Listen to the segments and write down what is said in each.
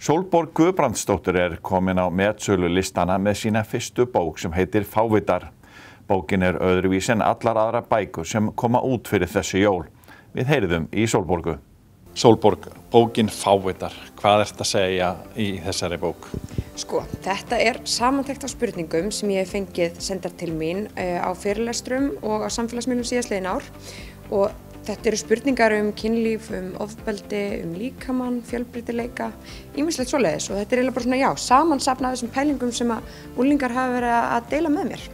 Sólborg Guðbrandsdóttir komin á metsölulistana með sína fyrstu bók sem heitir Fávitar. Bókin öðruvísi en allar aðrar bækur sem koma út fyrir þessi jól. Við heyriðum í Sólborgu. Sólborg, bókin Fávitar, hvað ertu að segja í þessari bók? Sko, þetta samantekt af spurningum sem ég hef fengið sendar til mín á fyrirlestrum og á samfélagsmiðlum síðastliðin ár. Og þetta eru spurningar kynlíf, ofbeldi, líkamann, fjölbreytileika, ýmislegt svoleiðis. Og þetta eiginlega bara svona, samansafn af þessum pælingum sem að unglingar hafa verið að deila með mér.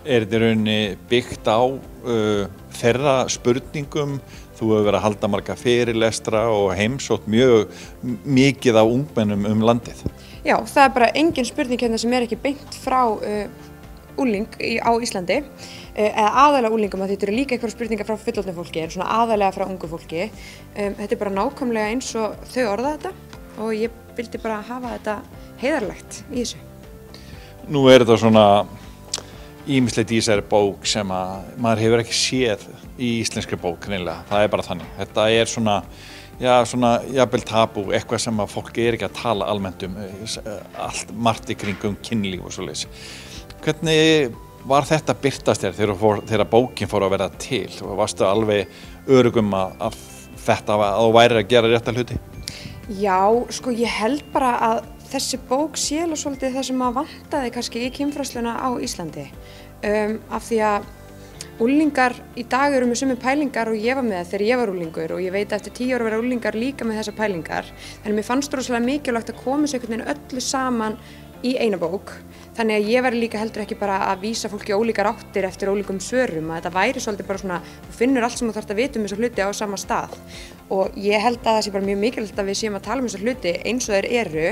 Þetta í rauninni byggt á þeirra spurningum? Þú hefur verið að halda marga fyrirlestra og heimsótt mjög mikið af ungmennum landið. Já, það bara engin spurning hérna sem ekki beint frá ungling á Íslandi. Eða aðalega unglingum, að þetta eru líka einhverjar spurningar frá fullorðnu fólki, en svona aðalega frá ungu fólki. Þetta bara nákvæmlega eins og þau orða þetta og ég vildi bara hafa þetta heiðarlegt í þessu. Nú þetta svona ýmislegt í þessari bók sem að maður hefur ekki séð í íslenskri bók hreinlega. Það bara þannig. Þetta svona jafnvel tabú, eitthvað sem að fólk ekki að tala almennt allt margt í kringum kynlíf og svoleiðis. Hvernig var þetta birtast þér þegar bókin fór að verða til? Varstu alveg öruggum að þetta að þú værir að gera rétta hluti? Já, sko ég held bara að þessi bók sé alveg svolítið það sem að vantaði kannski í kynfræðsluna á Íslandi. Af því að unglingar í dag eru með sömu pælingar og ég var með þegar ég var unglingur og ég veit að eftir 10 ára vera unglingar líka með þessar pælingar. Þannig mér fannst rosalega mikilvægt að koma sér einhvern veginn öllu saman í eina bók. Þannig að ég væri líka heldur ekki bara að vísa fólki ólíkar áttir eftir ólíkum svörum, að þetta væri svolítið bara svona, þú finnur allt sem þú þarft að vita þessa hluti á sama stað. Og ég held að það sé bara mjög mikilvægt að við séum að tala þessa hluti eins og þeir eru,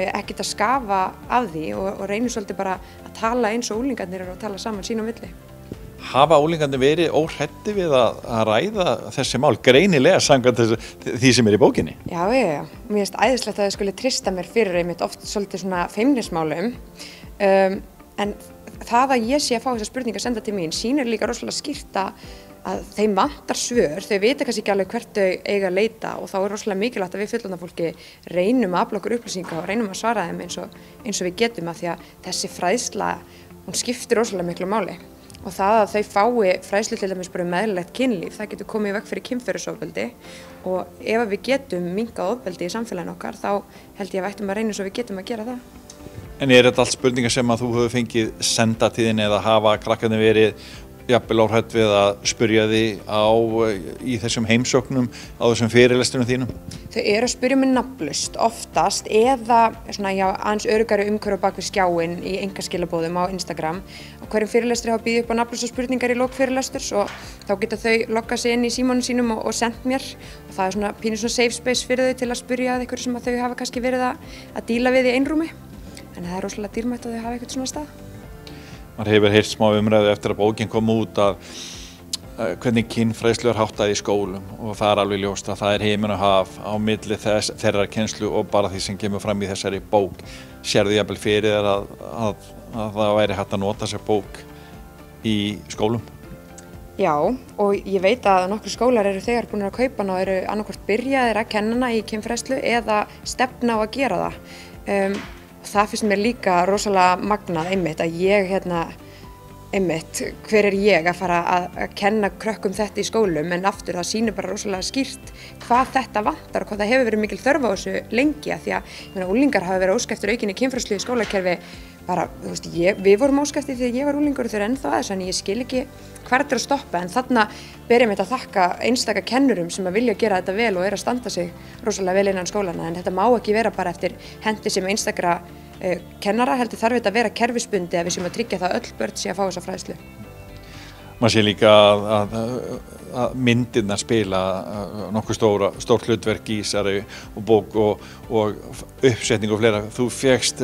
ekkert að skafa af því og reynum svolítið bara að tala eins og unglingarnir og tala saman sín á milli. Hafa unglingarnir verið óhræddir við að ræða þessi mál greinilega samkvæmt því sem í bókinni? Já. Mér finnst æðislegt að þau skuli treysta mér fyrir einmitt oft svolítið svona feimnismálum. En það að ég sé að fá þessar spurningar senda til mín sýnir líka rosalega skýrt að þeim vantar svör, þau vita kannski ekki alveg hvert þau eiga að leita og þá rosalega mikilvægt að við fullorðna fólki reynum að afla okkur upplýsinga og reynum að svara þeim eins og við getum, af því að þessi fræðsla, hún skiptir rosalega miklu máli. Og það að þau fái fræðslu til dæmis bara meðlilegt kynlíf, það getur komið í veg fyrir kynferðisofbeldi og ef við getum minnkað ofbeldi í samfélaginu okkar þá held ég að við ættum að reyna svo við getum að gera það. En þetta allt spurningar sem að þú hefur fengið senda til þín eða hafa krakkarnir verið jafnvel óhrædd við að spyrja þig í þessum heimsóknum á þessum fyrirlestrum þínum? Þau eru að spyrja mig nafnlaust oftast eða svona, aðeins öruggari umhverfi bak við skjáinn í einkaskilabóðum á Instagram. Og hverjum fyrirlestri hafa býðið upp á nafnlausar spurningar í lok fyrirlesturs og þá geta þau loggað sig inn í símanum sínum og sendt mér. Og það svona pínu svona safe space fyrir þau til að spyrja eitthvað sem að þau hafa kannski verið að díla við í einrúmi. En það rosalega dýrmætt að þau hafa eitthvað svona stað. Maður hefur heyrt smá umræðu eftir að bókin kom út að hvernig kynfræðslu háttað í skólum og það alveg ljóst að það himinn og haf á milli þeirrar kennslu og bara því sem kemur fram í þessari bók. Sérðu jafnvel fyrir þér að það væri hægt að nota þessa bók í skólum? Já, og ég veit að nokkru skólar eru þegar búin að kaupa hana og eru annaðhvort byrjaðir að kenna hana í kynfræðslu eða stefna á að gera það. Það finnst mér líka rosalega magnað einmitt að ég hver ég að fara að kenna krökkum þetta í skólum, en aftur það sýnir bara rosalega skýrt hvað þetta vantar og hvað það hefur verið mikil þörf á þessu lengi, af því að unglingar hafa verið óska eftir aukinni kynfræðslu í skólakerfi bara, þú veist, við vorum óska eftir þegar ég var unglingur og þau eru ennþá aðeins, en ég skil ekki hvar þetta að stoppa, en þarna ber ég mig að þakka einstaka kennurum sem að vilja gera þetta vel og að standa sig rosalega vel innan skólana, en þetta má ekki vera bara eftir hendi sem einstakra kennara, heldur þarf þetta að vera kerfisbundi að við séum að tryggja það öll börn sé að fá þessa fræðslu. Maður sé líka að myndirnar spila nokkuð stórt hlutverk í þessari bók og uppsetning og fleira. Þú fékkst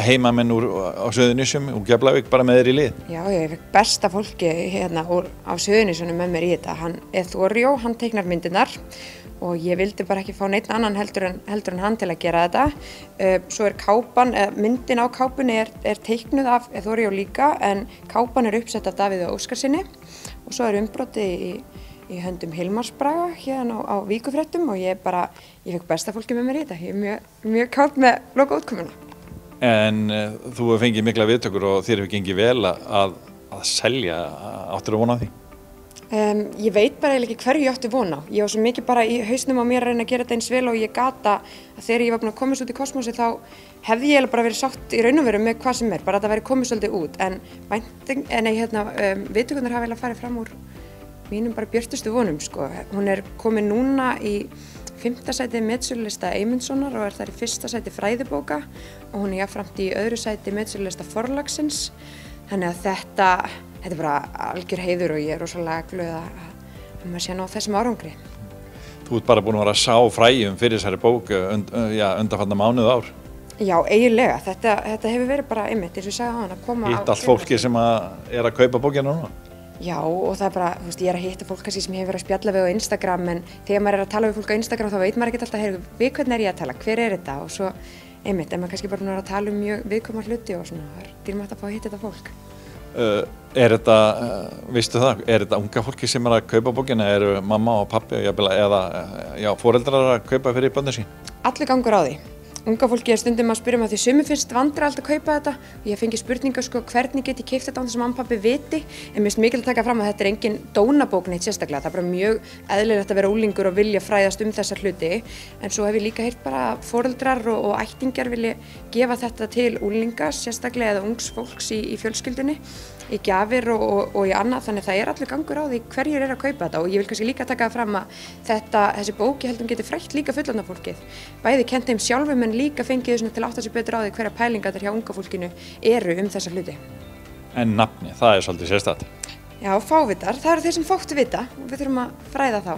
heimamenn á Suðurnesjum og Keflavík bara með þér í lið. Já, ég fekk besta fólki hérna á Suðurnesjunum með mér í þetta. Hann Þorjó, hann teiknar myndirnar og ég vildi bara ekki fá neinn annan heldur en hann til að gera þetta. Svo kápan, myndin á kápunni er teiknuð af Þorjó líka, en kápan uppsett af Davíði Óskarsinni og svo umbrotið í höndum Hilmars Braga hérna á Víkufréttum og ég fekk besta fólki með mér í þetta. Ég mjög kátt með lokaútkomuna. En þú hefur fengið mikla viðtökur og þér hefur gengið vel að selja. Áttirðu von á því? Ég veit bara eiginlega ekki hverju ég átti von á. Ég var svo mikið bara í hausnum á mér að reyna að gera þetta eins vel og ég gata að þegar ég var búin að komast út í kosmosi þá hefði ég eiginlega bara verið sátt í raun og veru með hvað sem bara að það væri komið svolítið út. En viðtökurnar hafa eiginlega farið fram úr mínum bara björtustu vonum, sko. Hún komin núna í 5. sæti metsölulista Eymundssonar og þar í 1. sæti fræðibóka og hún jafnframt í 2. sæti metsölulista Forlagsins. Þannig að þetta bara algjör heiður og ég rosalega glöð að maður sé ná þessum árangri. Þú ert bara búin að vera að sá fræjum fyrir þessari bók undanfarna mánuð ár. Já, eiginlega. Þetta hefur verið bara einmitt, eins og ég sagði á hann, að koma á... Hitt allt fólki sem að kaupa bókina núna? Já, og það bara, þú veist, ég að hitta fólk kannski sem ég hefur verið að spjalla við á Instagram, en þegar maður að tala við fólk á Instagram þá veit maður ekkert alltaf, við hvernig ég að tala, hver þetta? Og svo, einmitt, maður kannski bara að tala mjög viðkvæmar hluti og svona, það dýrmætt að fá að hitta þetta fólk. Veistu það, þetta unga fólki sem að kaupa bókina, mamma og pappi eða foreldrar að kaupa fyrir börnin sín? Allur gangur á því. Unga fólki stundum að spyrja mig að því sumum finnst vandræðalegt að kaupa þetta og ég fengi spurningar sko hvernig get ég keypt þetta án þess að mamma og pappi viti en mér finnst mikilvægt að taka fram að þetta engin dónabók neitt sérstaklega, það bara mjög eðlilegt að vera unglingur og vilja fræðast þessa hluti en svo hef ég líka heyrt bara að foreldrar og ættingjar vilja gefa þetta til unglinga sérstaklega eða ungs fólks í fjölskyldunni í gjafir og í annað þannig það allur gangur á því hverjir að kaupa þetta og ég vil kannski líka taka það fram að þessi bók ég held geti frætt líka fullorðna fólkið bæði kennt þeim sjálfum en líka fengið þau til að átta sig betur á því hverja pælingar hjá unga fólkinu eru þessa hluti. En nafni, það svolítið sérstakt. Já, fávitar, það eru þeir sem fátt vita og við þurfum að fræða þá.